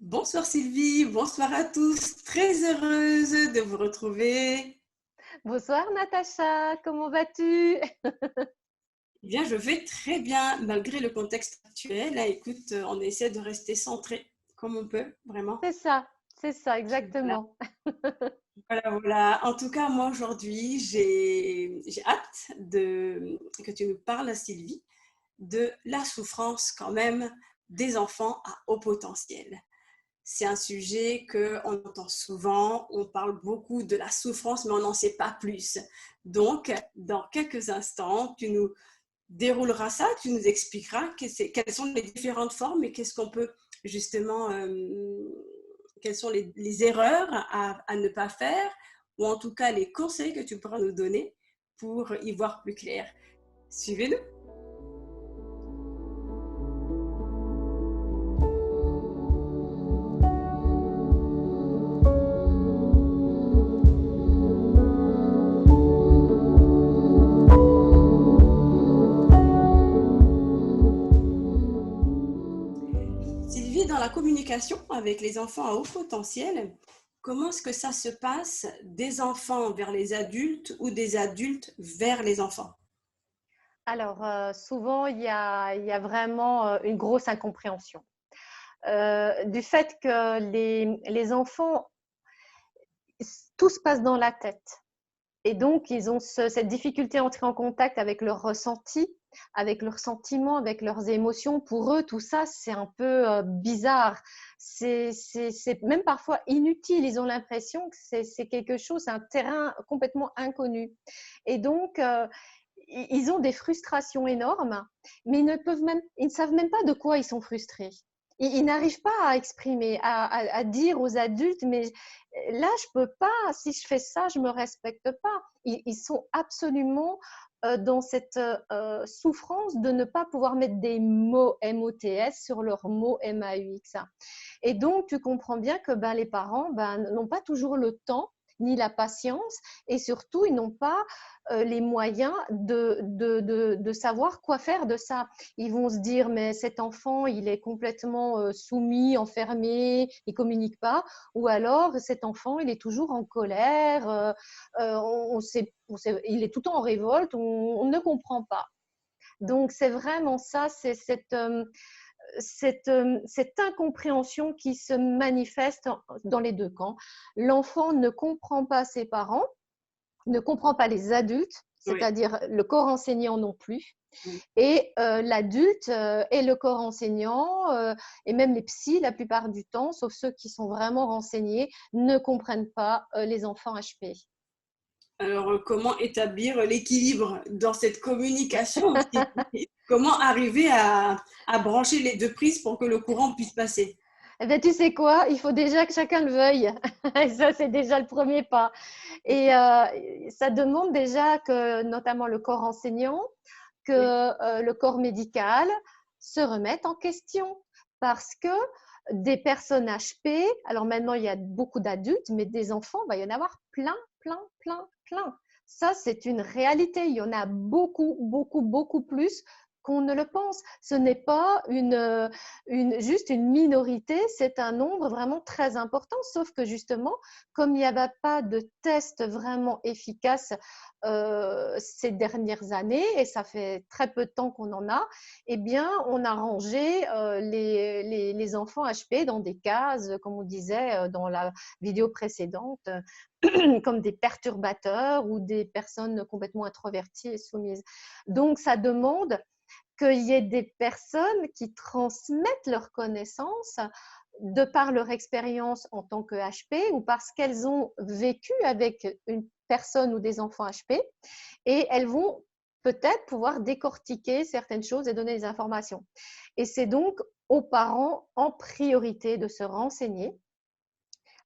Bonsoir Sylvie, bonsoir à tous. Très heureuse de vous retrouver. Bonsoir Natacha, comment vas-tu? Eh bien, je vais très bien malgré le contexte actuel. Là, écoute, on essaie de rester centré comme on peut, vraiment. C'est ça, Voilà, exactement. voilà, voilà. En tout cas, moi aujourd'hui, j'ai hâte que tu nous parles, Sylvie, de la souffrance quand même des enfants à haut potentiel. C'est un sujet qu'on entend souvent, on parle beaucoup de la souffrance, mais on n'en sait pas plus. Donc, dans quelques instants, tu nous dérouleras ça, tu nous expliqueras quelles sont les différentes formes et qu'est-ce qu'on peut justement, quelles sont les erreurs à ne pas faire, ou en tout cas les conseils que tu pourras nous donner pour y voir plus clair. Suivez-nous. Sylvie, dans la communication avec les enfants à haut potentiel, comment est-ce que ça se passe des enfants vers les adultes ou des adultes vers les enfants? Alors, souvent, il y a vraiment une grosse incompréhension. Du fait que les enfants, tout se passe dans la tête. Et donc, ils ont cette difficulté à entrer en contact avec leurs ressentis, avec leurs sentiments, avec leurs émotions. Pour eux, tout ça, c'est un peu bizarre. C'est même parfois inutile. Ils ont l'impression que c'est quelque chose, c'est un terrain complètement inconnu. Et donc, ils ont des frustrations énormes, mais ils ne savent même pas de quoi ils sont frustrés. Ils n'arrivent pas à exprimer, à dire aux adultes, mais là, je peux pas, si je fais ça, je me respecte pas. Ils sont absolument dans cette souffrance de ne pas pouvoir mettre des mots MOTS sur leurs mots MAUX. Et donc, tu comprends bien que ben, les parents n'ont pas toujours le temps ni la patience, et surtout, ils n'ont pas les moyens de savoir quoi faire de ça. Ils vont se dire, mais cet enfant, il est complètement soumis, enfermé, il communique pas, ou alors cet enfant, il est toujours en colère, il est tout le temps en révolte, on ne comprend pas. Donc, c'est vraiment ça, c'est cette incompréhension qui se manifeste dans les deux camps. L'enfant ne comprend pas ses parents, ne comprend pas les adultes, Oui, c'est-à-dire le corps enseignant non plus, oui. et l'adulte et le corps enseignant, et même les psys, la plupart du temps, sauf ceux qui sont vraiment renseignés, ne comprennent pas les enfants HP. Alors, comment établir l'équilibre dans cette communication? Comment arriver à brancher les deux prises pour que le courant puisse passer? Eh bien, tu sais quoi? Il faut déjà que chacun le veuille. Et ça, c'est déjà le premier pas. Et ça demande déjà que, notamment le corps enseignant, que Oui, le corps médical se remette en question. Parce que des personnes HP, alors maintenant il y a beaucoup d'adultes, mais des enfants, il va y en avoir plein, plein, plein, plein. Ça, c'est une réalité. Il y en a beaucoup, beaucoup, beaucoup plus qu'on ne le pense. Ce n'est pas juste une minorité, c'est un nombre vraiment très important, sauf que justement, comme il n'y avait pas de tests vraiment efficaces ces dernières années, et ça fait très peu de temps qu'on en a, eh bien, on a rangé les enfants HP dans des cases, comme on disait dans la vidéo précédente, comme des perturbateurs ou des personnes complètement introverties et soumises. Donc, ça demande qu'il y ait des personnes qui transmettent leurs connaissances de par leur expérience en tant que HP ou parce qu'elles ont vécu avec une personne ou des enfants HP, et elles vont peut-être pouvoir décortiquer certaines choses et donner des informations. Et c'est donc aux parents en priorité de se renseigner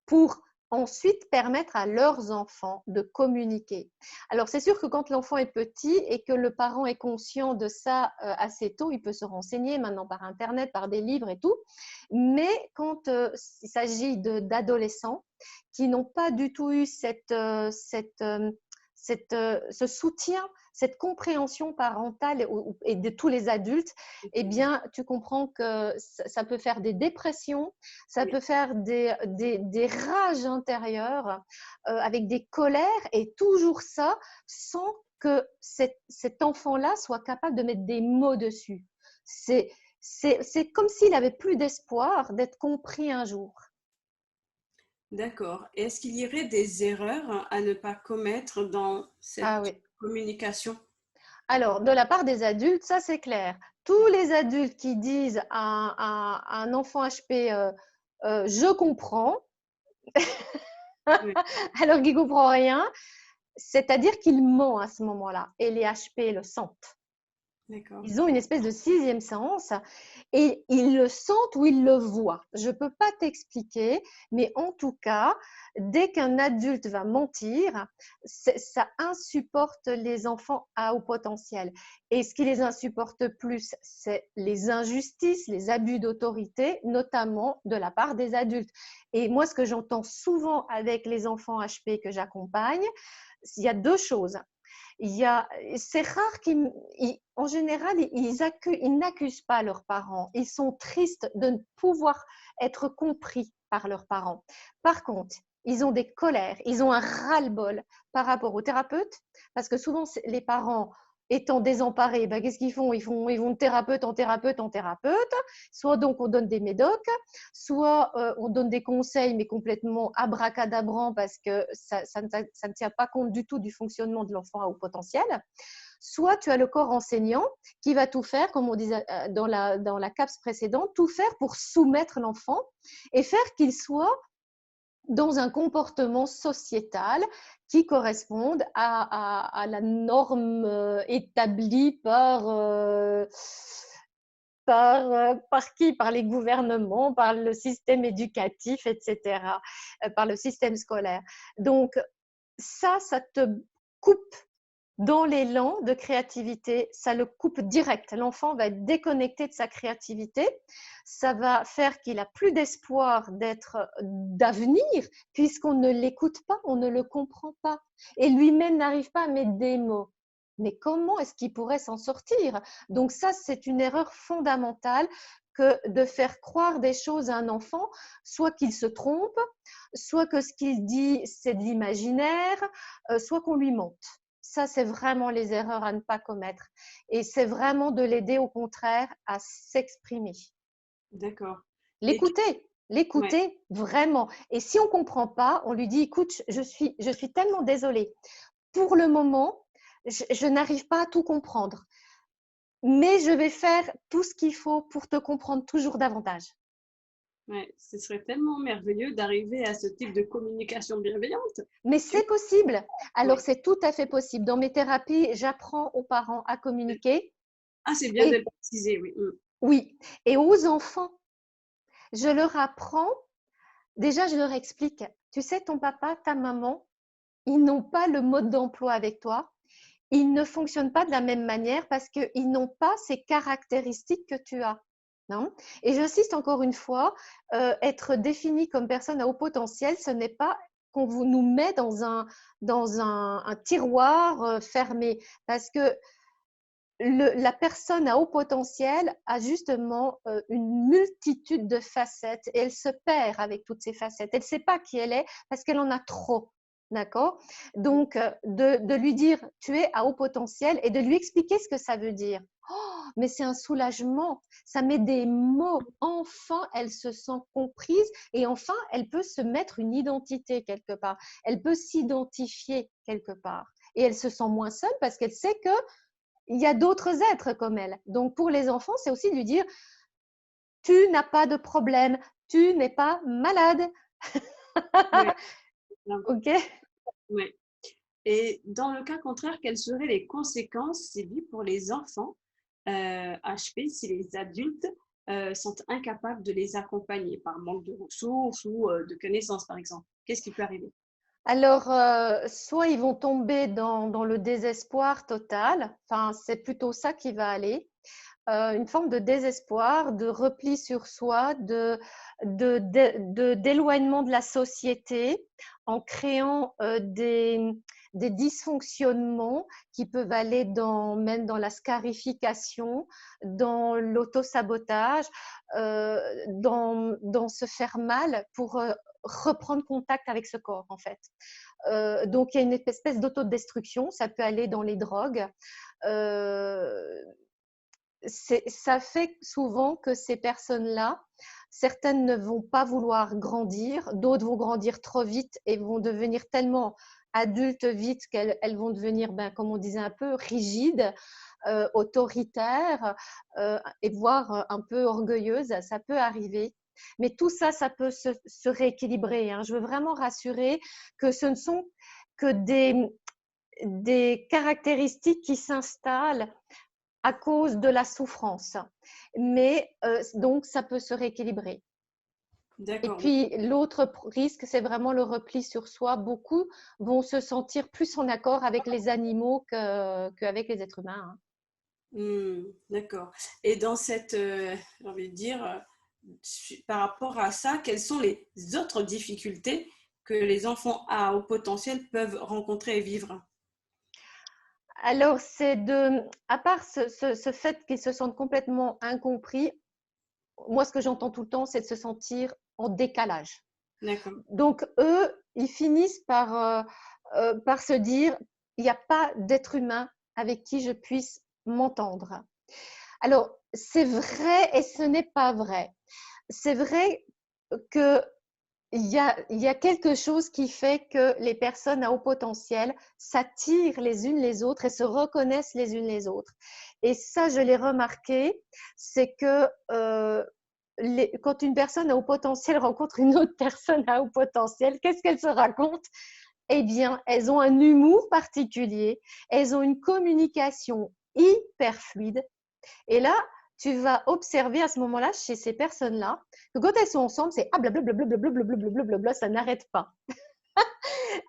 pour ensuite permettre à leurs enfants de communiquer. Alors, c'est sûr que quand l'enfant est petit et que le parent est conscient de ça assez tôt, il peut se renseigner maintenant par Internet, par des livres et tout. Mais quand il s'agit d'adolescents qui n'ont pas du tout eu ce soutien cette compréhension parentale et de tous les adultes, eh bien, tu comprends que ça peut faire des dépressions, ça Oui. peut faire des rages intérieures avec des colères et toujours ça sans que cet enfant-là soit capable de mettre des mots dessus. C'est comme s'il avait plus d'espoir d'être compris un jour. D'accord. Et est-ce qu'il y aurait des erreurs à ne pas commettre dans Ah cette oui. communication? Alors, de la part des adultes, ça c'est clair. Tous les adultes qui disent à un enfant HP, je comprends, Oui, alors qu'il ne comprend rien, c'est-à-dire qu'il ment à ce moment-là. Et les HP le sentent. d'accord. Ils ont une espèce de sixième sens et ils le sentent ou ils le voient. Je ne peux pas t'expliquer, mais en tout cas, dès qu'un adulte va mentir, ça insupporte les enfants à haut potentiel. Et ce qui les insupporte plus, c'est les injustices, les abus d'autorité, notamment de la part des adultes. Et moi, ce que j'entends souvent avec les enfants HP que j'accompagne, il y a deux choses. C'est rare en général, ils n'accusent pas leurs parents. Ils sont tristes de ne pouvoir être compris par leurs parents. Par contre, ils ont des colères, ils ont un ras-le-bol par rapport au thérapeute, parce que souvent, les parents étant désemparés, ben, qu'est-ce qu'ils font? Ils vont de thérapeute en thérapeute en thérapeute. Soit donc on donne des médocs, soit on donne des conseils, mais complètement abracadabrants parce que ça ne tient pas compte du tout du fonctionnement de l'enfant à haut potentiel. Soit tu as le corps enseignant qui va tout faire, comme on disait dans la CAPS précédente, tout faire pour soumettre l'enfant et faire qu'il soit dans un comportement sociétal qui corresponde à la norme établie par qui? Par les gouvernements, par le système éducatif, etc., par le système scolaire. Donc, ça te coupe dans l'élan de créativité, ça le coupe direct. L'enfant va être déconnecté de sa créativité. Ça va faire qu'il a plus d'espoir d'avenir puisqu'on ne l'écoute pas, on ne le comprend pas. Et lui-même n'arrive pas à mettre des mots. Mais comment est-ce qu'il pourrait s'en sortir? Donc ça, c'est une erreur fondamentale que de faire croire des choses à un enfant, soit qu'il se trompe, soit que ce qu'il dit, c'est de l'imaginaire, soit qu'on lui mente. Ça, c'est vraiment les erreurs à ne pas commettre. Et c'est vraiment de l'aider, au contraire, à s'exprimer. D'accord. Et L'écouter, ouais, l'écouter vraiment. Et si on ne comprend pas, on lui dit, écoute, je suis tellement désolée. Pour le moment, je n'arrive pas à tout comprendre. Mais je vais faire tout ce qu'il faut pour te comprendre toujours davantage. ouais, ce serait tellement merveilleux d'arriver à ce type de communication bienveillante. Mais Tu c'est possible. Alors, ouais. c'est tout à fait possible. Dans mes thérapies, j'apprends aux parents à communiquer. Ah, c'est bien de le Et préciser, oui. oui, et aux enfants, je leur apprends. Déjà, je leur explique, tu sais, ton papa, ta maman, ils n'ont pas le mode d'emploi avec toi. Ils ne fonctionnent pas de la même manière parce qu'ils n'ont pas ces caractéristiques que tu as. Non. Et j'insiste encore une fois, être défini comme personne à haut potentiel, ce n'est pas qu'on vous nous met dans un tiroir fermé. Parce que la personne à haut potentiel a justement une multitude de facettes et elle se perd avec toutes ces facettes. Elle ne sait pas qui elle est parce qu'elle en a trop. D'accord? Donc, de lui dire tu es à haut potentiel et de lui expliquer ce que ça veut dire. Oh, mais c'est un soulagement. Ça met des mots. Enfin, elle se sent comprise et enfin, elle peut se mettre une identité quelque part. Elle peut s'identifier quelque part. Et elle se sent moins seule parce qu'elle sait que il y a d'autres êtres comme elle. Donc, pour les enfants, c'est aussi de lui dire, tu n'as pas de problème, tu n'es pas malade. Ouais, OK? ouais. Et dans le cas contraire, quelles seraient les conséquences, Sylvie, pour les enfants HP si les adultes sont incapables de les accompagner par manque de ressources ou de connaissances, par exemple? Qu'est-ce qui peut arriver? Alors, soit ils vont tomber dans le désespoir total, enfin, c'est plutôt ça qui va aller. Une forme de désespoir, de repli sur soi, d'éloignement de la société en créant des dysfonctionnements qui peuvent aller même dans la scarification, dans l'autosabotage, dans se faire mal pour reprendre contact avec ce corps en fait. Donc il y a une espèce d'autodestruction, ça peut aller dans les drogues. Euh, Ça fait souvent que ces personnes-là, certaines ne vont pas vouloir grandir, d'autres vont grandir trop vite et vont devenir tellement adultes vite qu'elles vont devenir, comme on disait, un peu rigides, autoritaires et voire un peu orgueilleuses. Ça peut arriver. Mais tout ça, ça peut se rééquilibrer, hein. Je veux vraiment rassurer que ce ne sont que des caractéristiques qui s'installent à cause de la souffrance. Mais donc, ça peut se rééquilibrer. Et D'accord. puis, l'autre risque, c'est vraiment le repli sur soi. Beaucoup vont se sentir plus en accord avec les animaux qu'avec les êtres humains, hein. D'accord. Et dans cette, j'ai envie de dire, par rapport à ça, quelles sont les autres difficultés que les enfants à haut potentiel peuvent rencontrer et vivre? Alors, à part ce fait qu'ils se sentent complètement incompris, moi, ce que j'entends tout le temps, c'est de se sentir en décalage. D'accord. Donc, eux, ils finissent par se dire, il n'y a pas d'être humain avec qui je puisse m'entendre. Alors, c'est vrai et ce n'est pas vrai. C'est vrai qu'il y a quelque chose qui fait que les personnes à haut potentiel s'attirent les unes les autres et se reconnaissent les unes les autres. Et ça, je l'ai remarqué, c'est que quand une personne à haut potentiel rencontre une autre personne à haut potentiel, qu'est-ce qu'elle se raconte? Eh bien, elles ont un humour particulier, elles ont une communication hyper fluide. Et là, tu vas observer à ce moment-là, chez ces personnes-là, que quand elles sont ensemble, c'est ah blablabla, blablabla, ça n'arrête pas.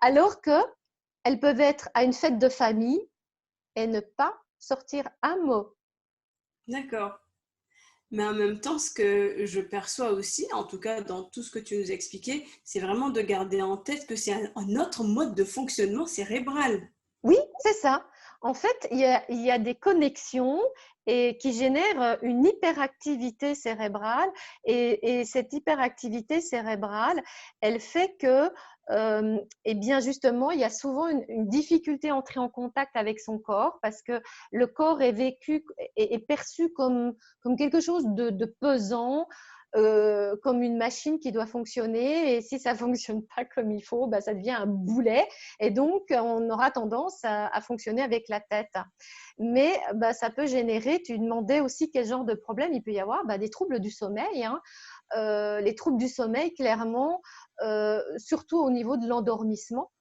Alors qu'elles peuvent être à une fête de famille et ne pas sortir un mot. D'accord. Mais en même temps, ce que je perçois aussi, en tout cas dans tout ce que tu nous as expliqué, c'est vraiment de garder en tête que c'est un autre mode de fonctionnement cérébral. Oui, c'est ça. En fait, il y a des connexions et qui génèrent une hyperactivité cérébrale. Et cette hyperactivité cérébrale, elle fait que, eh bien justement, il y a souvent une difficulté à entrer en contact avec son corps parce que le corps est vécu est perçu comme quelque chose de pesant, comme une machine qui doit fonctionner. Et si ça fonctionne pas comme il faut, ça devient un boulet. Et donc, on aura tendance à fonctionner avec la tête. Mais ça peut générer, tu demandais aussi quel genre de problème il peut y avoir, des troubles du sommeil, hein. Les troubles du sommeil, clairement, surtout au niveau de l'endormissement.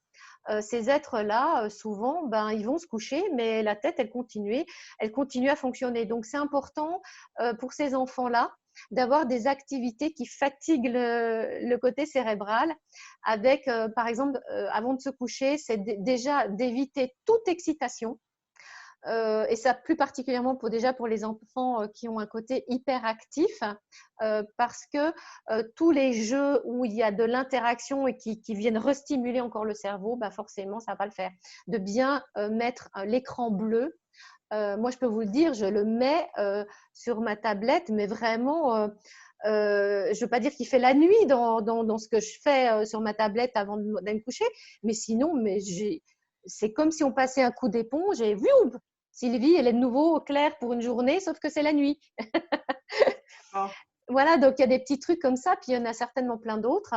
Ces êtres-là, souvent, ils vont se coucher, mais la tête, elle continue à fonctionner. Donc, c'est important pour ces enfants-là d'avoir des activités qui fatiguent le côté cérébral avec, par exemple, avant de se coucher, c'est déjà d'éviter toute excitation. Et ça plus particulièrement pour les enfants qui ont un côté hyperactif, parce que tous les jeux où il y a de l'interaction et qui viennent restimuler encore le cerveau, forcément, ça ne va pas le faire. De bien mettre l'écran bleu. Moi, je peux vous le dire, je le mets sur ma tablette, mais vraiment, je ne veux pas dire qu'il fait la nuit dans ce que je fais sur ma tablette avant d'aller me coucher, mais sinon, c'est comme si on passait un coup d'éponge et Sylvie, elle est de nouveau au clair pour une journée, sauf que c'est la nuit. Ah, Voilà, donc il y a des petits trucs comme ça, puis il y en a certainement plein d'autres.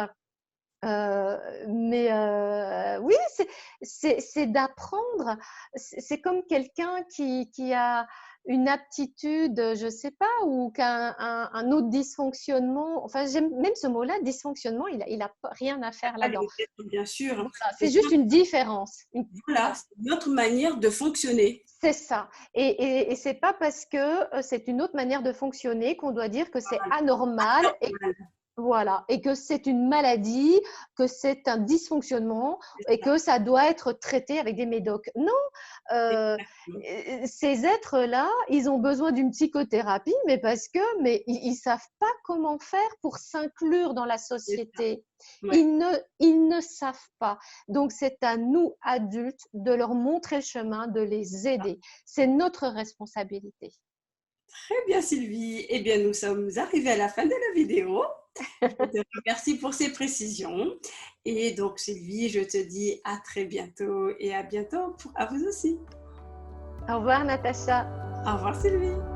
Mais oui, c'est d'apprendre. C'est comme quelqu'un qui a une aptitude, je ne sais pas, ou qu'un un autre dysfonctionnement. Enfin, j'aime même ce mot-là, dysfonctionnement, il a rien à faire pas là-dedans. bien sûr. Voilà, Mais c'est juste une différence. voilà, Voilà. c'est une autre manière de fonctionner. C'est ça. Et c'est pas parce que c'est une autre manière de fonctionner qu'on doit dire que c'est anormal. Et Voilà, et que c'est une maladie, que c'est un dysfonctionnement c'est et ça, que ça doit être traité avec des médocs. Non, euh, exactement. ces êtres-là, ils ont besoin d'une psychothérapie, mais ils savent pas comment faire pour s'inclure dans la C'est ça. société. Ouais. Ils ne savent pas. Donc, c'est à nous, adultes, de leur montrer le chemin, de les aider. C'est notre responsabilité. Très bien, Sylvie. Eh bien, nous sommes arrivés à la fin de la vidéo. Je te remercie pour ces précisions. Et donc, Sylvie, je te dis à très bientôt et à bientôt à vous aussi. Au revoir, Natacha. Au revoir, Sylvie.